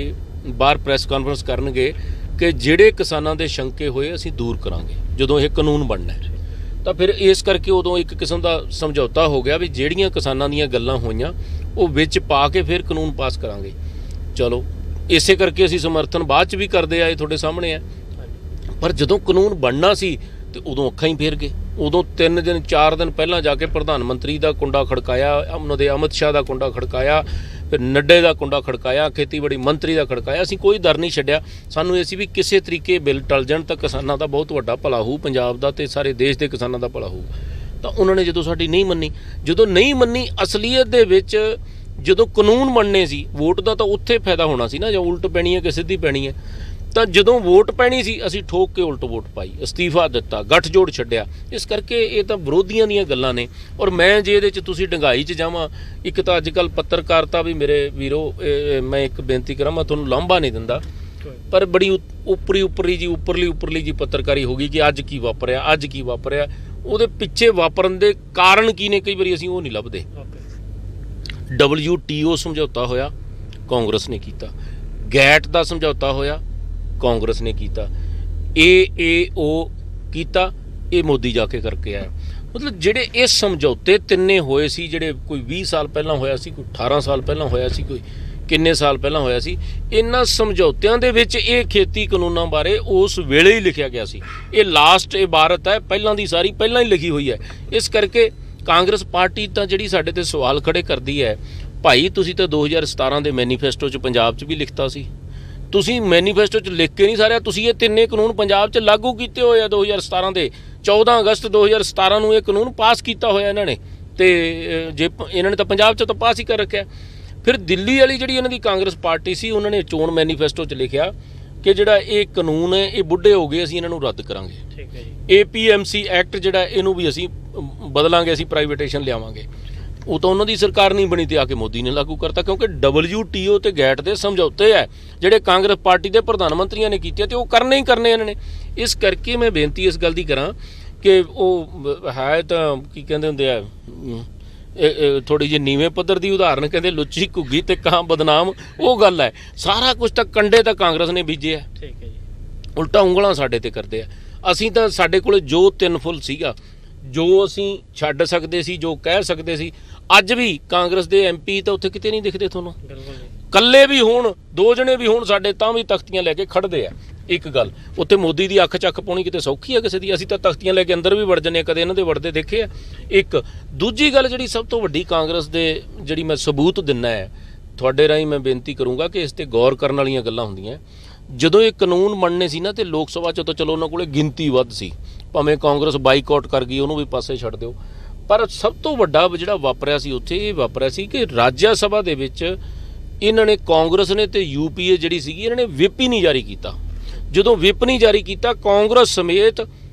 ਬਾਹਰ ਪ੍ਰੈਸ ਕਾਨਫਰੰਸ ਕਰਨਗੇ ਕਿ ਜਿਹੜੇ ਕਿਸਾਨਾਂ ਦੇ ਸ਼ੰਕੇ ਹੋਏ ਅਸੀਂ ਦੂਰ ਕਰਾਂਗੇ ਜਦੋਂ ਇਹ ਕਾਨੂੰਨ ਬਣਨਾ ਹੈ। ਤਾਂ ਫਿਰ ਇਸ ਕਰਕੇ ਉਦੋਂ ਇੱਕ ਕਿਸਮ ਦਾ ਸਮਝੌਤਾ ਹੋ ਗਿਆ ਵੀ ਜਿਹੜੀਆਂ ਕਿਸਾਨਾਂ ਦੀਆਂ ਗੱਲਾਂ ਹੋਈਆਂ ਉਹ ਵਿੱਚ ਪਾ ਕੇ ਫਿਰ ਕਾਨੂੰਨ ਪਾਸ ਕਰਾਂਗੇ। ਚਲੋ, ਇਸੇ ਕਰਕੇ ਅਸੀਂ ਸਮਰਥਨ ਬਾਅਦ 'ਚ ਵੀ ਕਰਦੇ ਆਏ, ਤੁਹਾਡੇ ਸਾਹਮਣੇ ਆ। ਪਰ ਜਦੋਂ ਕਾਨੂੰਨ ਬਣਨਾ ਸੀ ਤੇ ਉਦੋਂ ਅੱਖਾਂ ਹੀ ਫੇਰ ਗਏ। ਉਦੋਂ 3 ਦਿਨ 4 ਦਿਨ ਪਹਿਲਾਂ ਜਾ ਕੇ ਪ੍ਰਧਾਨ ਮੰਤਰੀ ਦਾ ਕੁੰਡਾ ਖੜਕਾਇਆ, ਉਹਨਾਂ ਦੇ ਅਮਿਤ ਸ਼ਾਹ ਦਾ ਕੁੰਡਾ ਖੜਕਾਇਆ, ਫਿਰ ਨੱਡੇ ਦਾ ਕੁੰਡਾ ਖੜਕਾਇਆ, ਖੇਤੀਬਾੜੀ ਮੰਤਰੀ ਦਾ ਖੜਕਾਇਆ। ਅਸੀਂ ਕੋਈ ਦਰ ਨਹੀਂ ਛੱਡਿਆ। ਸਾਨੂੰ ਇਹ ਸੀ ਵੀ ਕਿਸੇ ਤਰੀਕੇ ਬਿੱਲ ਟਲ ਜਾਣ ਤਾਂ ਕਿਸਾਨਾਂ ਦਾ ਬਹੁਤ ਵੱਡਾ ਭਲਾ ਹੋਊ, ਪੰਜਾਬ ਦਾ ਤੇ ਸਾਰੇ ਦੇਸ਼ ਦੇ ਕਿਸਾਨਾਂ ਦਾ ਭਲਾ ਹੋਊ। ਤਾਂ ਉਹਨਾਂ ਨੇ ਜਦੋਂ ਸਾਡੀ ਨਹੀਂ ਮੰਨੀ, ਜਦੋਂ ਨਹੀਂ ਮੰਨੀ ਅਸਲੀਅਤ ਦੇ ਵਿੱਚ ਜਦੋਂ ਕਾਨੂੰਨ ਬਣਨੇ ਸੀ, ਵੋਟ ਦਾ ਤਾਂ ਉੱਥੇ ਫਾਇਦਾ ਹੋਣਾ ਸੀ ਨਾ, ਜਾਂ ਉਲਟ ਪੈਣੀ ਹੈ ਕਿ ਸਿੱਧੀ ਪੈਣੀ ਹੈ। ਤਾਂ ਜਦੋਂ ਵੋਟ ਪੈਣੀ ਸੀ ਅਸੀਂ ਠੋਕ ਕੇ ਉਲਟ ਵੋਟ ਪਾਈ, ਅਸਤੀਫਾ ਦਿੱਤਾ, ਗੱਠਜੋੜ ਛੱਡਿਆ। ਇਸ ਕਰਕੇ ਇਹ ਤਾਂ ਵਿਰੋਧੀਆਂ ਦੀਆਂ ਗੱਲਾਂ ਨੇ। ਔਰ ਮੈਂ ਜੇ ਇਹਦੇ 'ਚ ਤੁਸੀਂ ਡੰਗਾਈ 'ਚ ਜਾਵਾਂ, ਇੱਕ ਤਾਂ ਅੱਜ ਕੱਲ੍ਹ ਪੱਤਰਕਾਰਤਾ ਵੀ ਮੇਰੇ ਵੀਰੋ, ਮੈਂ ਇੱਕ ਬੇਨਤੀ ਕਰਾਂ, ਮੈਂ ਤੁਹਾਨੂੰ ਲਾਂਭਾ ਨਹੀਂ ਦਿੰਦਾ, ਪਰ ਬੜੀ ਉੱਪਰਲੀ ਜੀ ਪੱਤਰਕਾਰੀ ਹੋ ਗਈ ਕਿ ਅੱਜ ਕੀ ਵਾਪਰਿਆ, ਉਹਦੇ ਪਿੱਛੇ ਵਾਪਰਨ ਦੇ ਕਾਰਨ ਕੀ ਨੇ, ਕਈ ਵਾਰੀ ਅਸੀਂ ਉਹ ਨਹੀਂ ਲੱਭਦੇ। WTO ਸਮਝੌਤਾ ਹੋਇਆ, ਕਾਂਗਰਸ ਨੇ ਕੀਤਾ। ਗੈਟ ਦਾ ਸਮਝੌਤਾ ਹੋਇਆ, ਕਾਂਗਰਸ ਨੇ ਕੀਤਾ। AAO ਕੀਤਾ, ਇਹ ਮੋਦੀ ਜਾ ਕੇ ਕਰਕੇ ਆਇਆ। ਮਤਲਬ ਜਿਹੜੇ ਇਹ ਸਮਝੌਤੇ ਤਿੰਨੇ ਹੋਏ ਸੀ, ਜਿਹੜੇ ਕੋਈ 20 ਸਾਲ ਪਹਿਲਾਂ ਹੋਇਆ ਸੀ, ਕੋਈ 18 ਸਾਲ ਪਹਿਲਾਂ ਹੋਇਆ ਸੀ, ਕੋਈ ਕਿੰਨੇ ਸਾਲ ਪਹਿਲਾਂ ਹੋਇਆ ਸੀ, ਇਹਨਾਂ ਸਮਝੌਤਿਆਂ ਦੇ ਵਿੱਚ ਇਹ ਖੇਤੀ ਕਾਨੂੰਨਾਂ ਬਾਰੇ ਉਸ ਵੇਲੇ ਹੀ ਲਿਖਿਆ ਗਿਆ ਸੀ। ਇਹ ਲਾਸਟ ਇਬਾਰਤ ਹੈ, ਪਹਿਲਾਂ ਦੀ ਸਾਰੀ ਪਹਿਲਾਂ ਹੀ ਲਿਖੀ ਹੋਈ ਹੈ। ਇਸ ਕਰਕੇ ਕਾਂਗਰਸ ਪਾਰਟੀ ਤਾਂ ਜਿਹੜੀ ਸਾਡੇ ਤੇ ਸਵਾਲ ਖੜੇ ਕਰਦੀ ਹੈ, ਭਾਈ ਤੁਸੀਂ ਤਾਂ 2017 ਦੇ ਮੈਨੀਫੈਸਟੋ 'ਚ ਪੰਜਾਬ 'ਚ ਵੀ ਲਿਖਤਾ ਸੀ, ਤੁਸੀਂ ਮੈਨੀਫੈਸਟੋ 'ਚ ਲਿਖ ਕੇ ਨਹੀਂ ਸਾਰਿਆ, ਤੁਸੀਂ ਇਹ ਤਿੰਨੇ ਕਾਨੂੰਨ ਪੰਜਾਬ 'ਚ ਲਾਗੂ ਕੀਤੇ ਹੋਏ ਆ। 2017 ਦੇ 14 ਅਗਸਤ 2017 ਨੂੰ ਇਹ ਕਾਨੂੰਨ ਪਾਸ ਕੀਤਾ ਹੋਇਆ ਇਹਨਾਂ ਨੇ, ਤੇ ਜੇ ਇਹਨਾਂ ਨੇ ਤਾਂ ਪੰਜਾਬ 'ਚ ਤਾਂ ਪਾਸ ਹੀ ਕਰ ਰੱਖਿਆ। ਫਿਰ ਦਿੱਲੀ ਵਾਲੀ ਜਿਹੜੀ ਇਹਨਾਂ ਦੀ ਕਾਂਗਰਸ ਪਾਰਟੀ ਸੀ, ਉਹਨਾਂ ਨੇ ਚੋਣ ਮੈਨੀਫੈਸਟੋ 'ਚ ਲਿਖਿਆ ਕਿ ਜਿਹੜਾ ਇਹ ਕਾਨੂੰਨ ਹੈ ਇਹ ਬੁੱਢੇ ਹੋ ਗਏ, ਅਸੀਂ ਇਹਨਾਂ ਨੂੰ ਰੱਦ ਕਰਾਂਗੇ। ਠੀਕ ਹੈ ਜੀ। APMC ਐਕਟ ਜਿਹੜਾ ਇਹਨੂੰ ਵੀ ਅਸੀਂ ਬਦਲਾਂਗੇ, ਅਸੀਂ ਪ੍ਰਾਈਵੇਟੇਸ਼ਨ ਲਿਆਵਾਂਗੇ। ਉਹ ਤਾਂ ਉਹਨਾਂ ਦੀ ਸਰਕਾਰ ਨਹੀਂ ਬਣੀ ਤੇ ਆ ਕੇ ਮੋਦੀ ਨੇ ਲਾਗੂ ਕਰਤਾ, ਕਿਉਂਕਿ WTO ਤੇ ਗੈਟ ਦੇ ਸਮਝੌਤੇ ਹੈ ਜਿਹੜੇ ਕਾਂਗਰਸ ਪਾਰਟੀ ਦੇ ਪ੍ਰਧਾਨ ਮੰਤਰੀਆਂ ਨੇ ਕੀਤੇ ਤੇ ਉਹ ਕਰਨੇ ਹੀ ਕਰਨੇ ਇਹਨਾਂ ਨੇ। ਇਸ ਕਰਕੇ ਮੈਂ ਬੇਨਤੀ ਇਸ ਗੱਲ ਦੀ ਕਰਾਂ ਕਿ ਉਹ ਹੈ ਤਾਂ ਕੀ ਕਹਿੰਦੇ ਹੁੰਦੇ ਆ, ਥੋੜੀ ਜਿਹੀ ਨੀਵੇਂ ਪੱਧਰ ਦੀ ਉਦਾਹਰਨ, ਕਹਿੰਦੇ ਲੁੱਚੀ ਘੁੱਗੀ ਤੇ ਕਾਂ ਬਦਨਾਮ, ਉਹ ਗੱਲ ਹੈ। ਸਾਰਾ ਕੁਝ ਤਾਂ ਕੰਡੇ ਤਾਂ ਕਾਂਗਰਸ ਨੇ ਬੀਜਿਆ। ਠੀਕ ਹੈ ਜੀ। ਉਲਟਾ ਉਂਗਲਾਂ ਸਾਡੇ ਤੇ ਕਰਦੇ ਆ। ਅਸੀਂ ਤਾਂ ਸਾਡੇ ਕੋਲ ਜੋ 3 ਫੁੱਲ ਸੀਗਾ, ਜੋ ਅਸੀਂ ਛੱਡ ਸਕਦੇ ਸੀ, ਜੋ ਕਹਿ ਸਕਦੇ ਸੀ, ਅੱਜ ਵੀ ਕਾਂਗਰਸ ਦੇ MP ਤਾਂ ਉੱਥੇ ਕਿਤੇ ਨਹੀਂ ਦਿਖਦੇ ਤੁਹਾਨੂੰ। ਇਕੱਲੇ ਵੀ ਹੋਣ, 2 ਜਣੇ ਵੀ ਹੋਣ ਸਾਡੇ, ਤਾਂ ਵੀ ਤਖਤੀਆਂ ਲੈ ਕੇ ਖੜਦੇ ਆ। ਇੱਕ ਗੱਲ, ਉੱਥੇ ਮੋਦੀ ਦੀ ਅੱਖ ਚੱਕ ਪਾਉਣੀ ਕਿਤੇ ਸੌਖੀ ਆ ਕਿਸੇ ਦੀ? ਅਸੀਂ ਤਾਂ ਤਖਤੀਆਂ ਲੈ ਕੇ ਅੰਦਰ ਵੀ ਵੜ ਜੰਨੇ, ਕਦੇ ਇਹਨਾਂ ਦੇ ਵੜਦੇ ਦੇਖੇ ਆ। ਇੱਕ ਦੂਜੀ ਗੱਲ ਜਿਹੜੀ ਸਭ ਤੋਂ ਵੱਡੀ ਕਾਂਗਰਸ ਦੇ ਜਿਹੜੀ ਮੈਂ ਸਬੂਤ ਦਿੰਦਾ ਹੈ, ਤੁਹਾਡੇ ਰਾਹੀਂ ਮੈਂ ਬੇਨਤੀ ਕਰੂੰਗਾ ਕਿ ਇਸ ਤੇ ਗੌਰ ਕਰਨ ਵਾਲੀਆਂ ਗੱਲਾਂ ਹੁੰਦੀਆਂ। ਜਦੋਂ ਇਹ ਕਾਨੂੰਨ ਬਣਨੇ ਸੀ ਨਾ, ਤੇ ਲੋਕ ਸਭਾ 'ਚ ਤਾਂ ਚਲੋ ਉਹਨਾਂ ਕੋਲੇ ਗਿਣਤੀ ਵੱਧ ਸੀ, ਭਾਵੇਂ ਕਾਂਗਰਸ ਬਾਈਕਾਟ ਕਰ ਗਈ, ਉਹਨੂੰ ਵੀ ਪਾਸੇ ਛੱਡ ਦਿਓ। ਪਰ ਸਭ ਤੋਂ ਵੱਡਾ ਜਿਹੜਾ ਵਾਪਰਿਆ ਸੀ ਉੱਥੇ, ਇਹ ਵਾਪਰਿਆ ਸੀ ਕਿ ਰਾਜ ਸਭਾ ਦੇ ਵਿੱਚ ਇਹਨਾਂ ਨੇ, ਕਾਂਗਰਸ ਨੇ ਤੇ UPA ਜਿਹੜੀ ਸੀਗੀ, ਇਹਨਾਂ ਨੇ whip ਹੀ ਨਹੀਂ ਜਾਰੀ ਕੀਤਾ। ਜਦੋਂ ਵਿਪ ਨਹੀਂ ਜਾਰੀ ਕੀਤਾ, ਕਾਂਗਰਸ ਸਮੇਤ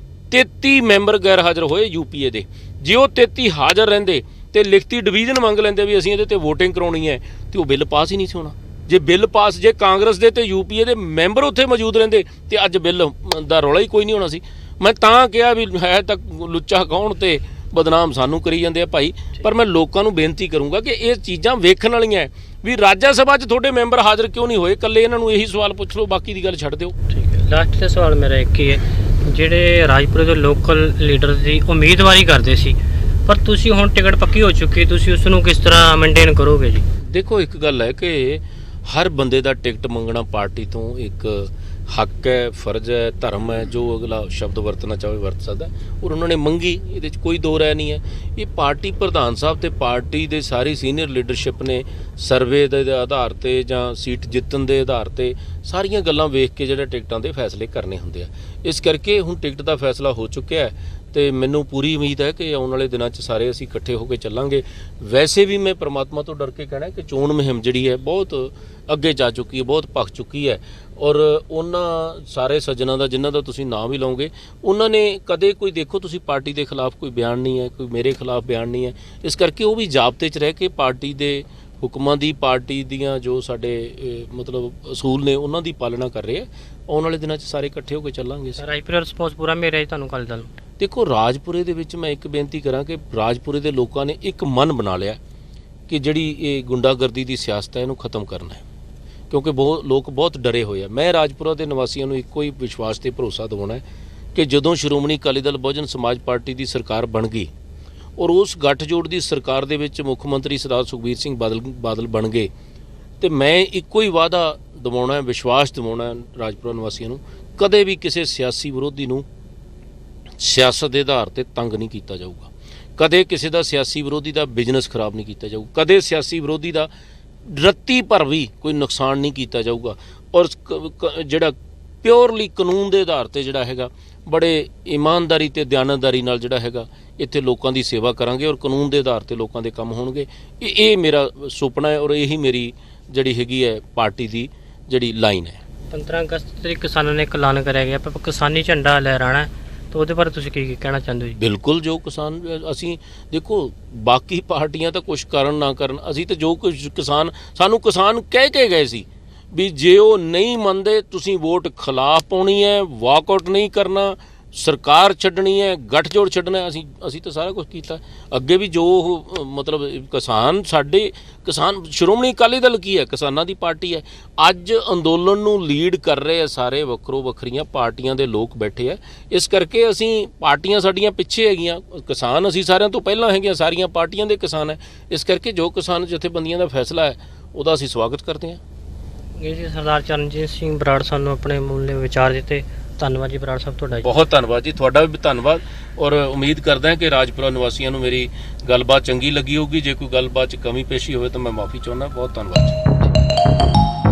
33 ਮੈਂਬਰ ਗੈਰ ਹਾਜ਼ਰ ਹੋਏ ਯੂਪੀਏ ਦੇ। ਜੇ ਉਹ 33 ਹਾਜ਼ਰ ਰਹਿੰਦੇ ਤੇ ਲਿਖਤੀ ਡਿਵੀਜ਼ਨ ਮੰਗ ਲੈਂਦੇ ਵੀ ਅਸੀਂ ਇਹਦੇ ਤੇ VOTING ਕਰਾਉਣੀ ਹੈ, ਤੇ ਉਹ ਬਿੱਲ ਪਾਸ ਹੀ ਨਹੀਂ ਸੀ ਹੋਣਾ। ਜੇ ਬਿੱਲ ਪਾਸ, ਜੇ ਕਾਂਗਰਸ ਦੇ ਤੇ ਯੂਪੀਏ ਦੇ ਮੈਂਬਰ ਉੱਥੇ ਮੌਜੂਦ ਰਹਿੰਦੇ ਤੇ ਅੱਜ ਬਿੱਲ ਦਾ ਰੌਲਾ ਹੀ ਕੋਈ ਨਹੀਂ ਹੋਣਾ ਸੀ। ਮੈਂ ਤਾਂ ਕਿਹਾ ਵੀ ਹੈ ਤਾਂ ਲੁੱਚਾ ਕੌਣ ਤੇ ਬਦਨਾਮ ਸਾਨੂੰ ਕਰੀ ਜਾਂਦੇ ਆ ਭਾਈ। ਪਰ ਮੈਂ ਲੋਕਾਂ ਨੂੰ ਬੇਨਤੀ ਕਰੂੰਗਾ ਕਿ ਇਹ ਚੀਜ਼ਾਂ ਵੇਖਣ ਵਾਲੀਆਂ ਹੈ ਵੀ ਰਾਜ ਸਭਾ 'ਚ ਤੁਹਾਡੇ ਮੈਂਬਰ ਹਾਜ਼ਰ ਕਿਉਂ ਨਹੀਂ ਹੋਏ। ਇਕੱਲੇ ਇਹਨਾਂ ਨੂੰ ਇਹੀ ਸਵਾਲ ਪੁੱਛ ਲਓ, ਬਾਕੀ ਦੀ ਗੱਲ ਛੱਡ ਦਿਓ। ਠੀਕ ਹੈ, ਲਾਸਟ ਦਾ ਸਵਾਲ ਮੇਰਾ ਇੱਕ ਹੀ ਹੈ, ਜਿਹੜੇ ਰਾਜਪੁਰੇ ਦੇ ਲੋਕਲ ਲੀਡਰ ਦੀ ਉਮੀਦਵਾਰੀ ਕਰਦੇ ਸੀ, ਪਰ ਤੁਸੀਂ ਹੁਣ ਟਿਕਟ ਪੱਕੀ ਹੋ ਚੁੱਕੀ, ਤੁਸੀਂ ਉਸ ਨੂੰ ਕਿਸ ਤਰ੍ਹਾਂ ਮੇਨਟੇਨ ਕਰੋਗੇ ਜੀ? ਦੇਖੋ, ਇੱਕ ਗੱਲ ਹੈ ਕਿ ਹਰ ਬੰਦੇ ਦਾ ਟਿਕਟ ਮੰਗਣਾ ਪਾਰਟੀ ਤੋਂ ਇੱਕ ਹੱਕ ਹੈ, ਫਰਜ਼ ਹੈ, ਧਰਮ ਹੈ। ਜੋ ਅਗਲਾ ਸ਼ਬਦ ਵਰਤਣਾ ਚਾਹੇ ਵਰਤ ਸਕਦਾ, ਔਰ ਉਹਨਾਂ ਨੇ ਮੰਗੀ, ਇਹਦੇ 'ਚ ਕੋਈ ਦੋ ਰਾਏ ਨਹੀਂ ਹੈ। ਇਹ ਪਾਰਟੀ ਪ੍ਰਧਾਨ ਸਾਹਿਬ ਤੇ ਪਾਰਟੀ ਦੇ ਸਾਰੀ ਸੀਨੀਅਰ ਲੀਡਰਸ਼ਿਪ ਨੇ ਸਰਵੇ ਦੇ ਆਧਾਰ ਤੇ ਜਾਂ ਸੀਟ ਜਿੱਤਣ ਦੇ ਆਧਾਰ ਤੇ ਸਾਰੀਆਂ ਗੱਲਾਂ ਵੇਖ ਕੇ ਜਿਹੜੇ ਟਿਕਟਾਂ ਦੇ ਫੈਸਲੇ ਕਰਨੇ ਹੁੰਦੇ ਆ। ਇਸ ਕਰਕੇ ਹੁਣ ਟਿਕਟ ਦਾ ਫੈਸਲਾ ਹੋ ਚੁੱਕਿਆ ਹੈ ਤੇ ਮੈਨੂੰ ਪੂਰੀ ਉਮੀਦ ਹੈ ਕਿ ਆਉਣ ਵਾਲੇ ਦਿਨਾਂ 'ਚ ਸਾਰੇ ਅਸੀਂ ਇਕੱਠੇ ਹੋ ਕੇ ਚੱਲਾਂਗੇ। ਵੈਸੇ ਵੀ ਮੈਂ ਪ੍ਰਮਾਤਮਾ ਤੋਂ ਡਰ ਕੇ ਕਹਿਣਾ ਕਿ ਚੋਣ ਮੁਹਿੰਮ ਜਿਹੜੀ ਹੈ ਬਹੁਤ ਅੱਗੇ ਜਾ ਚੁੱਕੀ ਹੈ, ਬਹੁਤ ਭਖ ਚੁੱਕੀ ਹੈ। ਔਰ ਉਹਨਾਂ ਸਾਰੇ ਸੱਜਣਾਂ ਦਾ ਜਿਨ੍ਹਾਂ ਦਾ ਤੁਸੀਂ ਨਾਮ ਵੀ ਲਓਗੇ, ਉਹਨਾਂ ਨੇ ਕਦੇ ਕੋਈ, ਦੇਖੋ ਤੁਸੀਂ ਪਾਰਟੀ ਦੇ ਖਿਲਾਫ ਕੋਈ ਬਿਆਨ ਨਹੀਂ ਹੈ, ਕੋਈ ਮੇਰੇ ਖਿਲਾਫ ਬਿਆਨ ਨਹੀਂ ਹੈ। ਇਸ ਕਰਕੇ ਉਹ ਵੀ ਜ਼ਾਬਤੇ 'ਚ ਰਹਿ ਕੇ ਪਾਰਟੀ ਦੇ ਹੁਕਮਾਂ ਦੀ, ਪਾਰਟੀ ਦੀਆਂ ਜੋ ਸਾਡੇ ਮਤਲਬ ਅਸੂਲ ਨੇ ਉਹਨਾਂ ਦੀ ਪਾਲਣਾ ਕਰ ਰਹੇ ਆ। ਆਉਣ ਵਾਲੇ ਦਿਨਾਂ 'ਚ ਸਾਰੇ ਇਕੱਠੇ ਹੋ ਕੇ ਚੱਲਾਂਗੇ। ਰਾਜਪੁਰਾ ਰਿਸਪੌਂਸ ਪੂਰਾ ਮਿਲ ਰਿਹਾ ਤੁਹਾਨੂੰ ਅਕਾਲੀ ਦਲ ਨੂੰ? ਦੇਖੋ, ਰਾਜਪੁਰੇ ਦੇ ਵਿੱਚ ਮੈਂ ਇੱਕ ਬੇਨਤੀ ਕਰਾਂ ਕਿ ਰਾਜਪੁਰੇ ਦੇ ਲੋਕਾਂ ਨੇ ਇੱਕ ਮਨ ਬਣਾ ਲਿਆ ਕਿ ਜਿਹੜੀ ਇਹ ਗੁੰਡਾਗਰਦੀ ਦੀ ਸਿਆਸਤ ਹੈ ਇਹਨੂੰ ਖਤਮ ਕਰਨਾ ਹੈ, ਕਿਉਂਕਿ ਲੋਕ ਬਹੁਤ ਡਰੇ ਹੋਏ ਆ। ਮੈਂ ਰਾਜਪੁਰਾ ਦੇ ਨਿਵਾਸੀਆਂ ਨੂੰ ਇੱਕੋ ਹੀ ਵਿਸ਼ਵਾਸ ਤੇ ਭਰੋਸਾ ਦਿਵਾਉਣਾ ਹੈ ਕਿ ਜਦੋਂ ਸ਼੍ਰੋਮਣੀ ਅਕਾਲੀ ਦਲ ਬਹੁਜਨ ਸਮਾਜ ਪਾਰਟੀ ਦੀ ਸਰਕਾਰ ਬਣ ਗਈ ਔਰ ਉਸ ਗੱਠਜੋੜ ਦੀ ਸਰਕਾਰ ਦੇ ਵਿੱਚ ਮੁੱਖ ਮੰਤਰੀ ਸਰਦਾਰ ਸੁਖਬੀਰ ਸਿੰਘ ਬਾਦਲ ਬਣ ਗਏ, ਤੇ ਮੈਂ ਇੱਕੋ ਹੀ ਵਾਅਦਾ ਦਿਵਾਉਣਾ ਹੈ, ਵਿਸ਼ਵਾਸ ਦਿਵਾਉਣਾ ਰਾਜਪੁਰਾ ਨਿਵਾਸੀਆਂ ਨੂੰ, ਕਦੇ ਵੀ ਕਿਸੇ ਸਿਆਸੀ ਵਿਰੋਧੀ ਨੂੰ ਸਿਆਸਤ ਦੇ ਆਧਾਰ ਤੇ ਤੰਗ ਨਹੀਂ ਕੀਤਾ ਜਾਊਗਾ। ਕਦੇ ਕਿਸੇ ਦਾ ਸਿਆਸੀ ਵਿਰੋਧੀ ਦਾ ਬਿਜ਼ਨਸ ਖਰਾਬ ਨਹੀਂ ਕੀਤਾ ਜਾਊਗਾ। ਕਦੇ ਸਿਆਸੀ ਵਿਰੋਧੀ ਦਾ ਰੱਤੀ ਭਰ ਵੀ ਕੋਈ ਨੁਕਸਾਨ ਨਹੀਂ ਕੀਤਾ ਜਾਊਗਾ। ਔਰ ਜਿਹੜਾ ਪਿਓਰਲੀ ਕਾਨੂੰਨ ਦੇ ਆਧਾਰ ਤੇ ਜਿਹੜਾ ਹੈਗਾ, ਬੜੇ ਇਮਾਨਦਾਰੀ ਤੇ ਦਿਆਨਤਦਾਰੀ ਨਾਲ ਜਿਹੜਾ ਹੈਗਾ ਇੱਥੇ ਲੋਕਾਂ ਦੀ ਸੇਵਾ ਕਰਾਂਗੇ ਔਰ ਕਾਨੂੰਨ ਦੇ ਆਧਾਰ ਤੇ ਲੋਕਾਂ ਦੇ ਕੰਮ ਹੋਣਗੇ। ਇਹ ਮੇਰਾ ਸੁਪਨਾ ਹੈ ਔਰ ਇਹੀ ਮੇਰੀ ਜਿਹੜੀ ਹੈਗੀ ਹੈ ਪਾਰਟੀ ਦੀ ਜਿਹੜੀ ਲਾਈਨ ਹੈ। 15 ਅਗਸਤ ਤੇ ਕਿਸਾਨਾਂ ਨੇ ਐਲਾਨ ਕਰਿਆ ਗਿਆ ਪਰ ਕਿਸਾਨੀ ਝੰਡਾ ਲਹਿਰਾਣਾ ਹੈ, ਤਾਂ ਉਹਦੇ ਬਾਰੇ ਤੁਸੀਂ ਕੀ ਕਹਿਣਾ ਚਾਹੁੰਦੇ ਹੋ ਜੀ? ਬਿਲਕੁਲ, ਜੋ ਕਿਸਾਨ, ਅਸੀਂ ਦੇਖੋ ਬਾਕੀ ਪਾਰਟੀਆਂ ਤਾਂ ਕੁਛ ਕਰਨ ਨਾ ਕਰਨ, ਅਸੀਂ ਤਾਂ ਜੋ ਕੁਝ ਕਿਸਾਨ, ਸਾਨੂੰ ਕਿਸਾਨ ਕਹਿ ਕੇ ਗਏ ਸੀ ਵੀ ਜੇ ਉਹ ਨਹੀਂ ਮੰਨਦੇ ਤੁਸੀਂ ਵੋਟ ਖਿਲਾਫ ਪਾਉਣੀ ਹੈ, ਵਾਕਆਊਟ ਨਹੀਂ ਕਰਨਾ, ਸਰਕਾਰ ਛੱਡਣੀ ਹੈ, ਗੱਠਜੋੜ ਛੱਡਣਾ ਹੈ। ਅਸੀਂ ਤਾਂ ਸਾਰਾ ਕੁਝ ਕੀਤਾ। ਅੱਗੇ ਵੀ ਜੋ ਮਤਲਬ ਕਿਸਾਨ, ਸਾਡੇ ਕਿਸਾਨ, ਸ਼੍ਰੋਮਣੀ ਅਕਾਲੀ ਦਲ ਕੀ ਹੈ? ਕਿਸਾਨਾਂ ਦੀ ਪਾਰਟੀ ਹੈ। ਅੱਜ ਅੰਦੋਲਨ ਨੂੰ ਲੀਡ ਕਰ ਰਹੇ ਆ ਸਾਰੇ ਵੱਖਰੋ ਵੱਖਰੀਆਂ ਪਾਰਟੀਆਂ ਦੇ ਲੋਕ ਬੈਠੇ ਆ। ਇਸ ਕਰਕੇ ਅਸੀਂ, ਪਾਰਟੀਆਂ ਸਾਡੀਆਂ ਪਿੱਛੇ ਹੈਗੀਆਂ, ਕਿਸਾਨ ਅਸੀਂ ਸਾਰਿਆਂ ਤੋਂ ਪਹਿਲਾਂ ਹੈਗੀਆਂ, ਸਾਰੀਆਂ ਪਾਰਟੀਆਂ ਦੇ ਕਿਸਾਨ ਹੈ। ਇਸ ਕਰਕੇ ਜੋ ਕਿਸਾਨ ਜਥੇਬੰਦੀਆਂ ਦਾ ਫੈਸਲਾ ਹੈ ਉਹਦਾ ਅਸੀਂ ਸਵਾਗਤ ਕਰਦੇ ਹਾਂ। ਇਹ ਜੀ ਸਰਦਾਰ ਚਰਨਜੀਤ ਸਿੰਘ ਬਰਾੜ ਸਾਨੂੰ ਆਪਣੇ ਮੂਲ ਵਿਚਾਰ ਦਿੱਤੇ। ਧੰਨਵਾਦ ਜੀ ਬਰਾੜ ਸਾਹਿਬ ਤੁਹਾਡਾ। ਬਹੁਤ ਧੰਨਵਾਦ ਜੀ, ਤੁਹਾਡਾ ਵੀ ਧੰਨਵਾਦ। ਔਰ ਉਮੀਦ ਕਰਦਾ ਕਿ ਰਾਜਪੁਰਾ ਨਿਵਾਸੀਆਂ ਨੂੰ ਮੇਰੀ ਗੱਲਬਾਤ ਚੰਗੀ ਲੱਗੀ ਹੋਊਗੀ। ਜੇ ਕੋਈ ਗੱਲਬਾਤ 'ਚ ਕਮੀ ਪੇਸ਼ੀ ਹੋਵੇ ਤਾਂ ਮੈਂ ਮਾਫੀ ਚਾਹੁੰਦਾ। ਬਹੁਤ ਧੰਨਵਾਦ ਜੀ।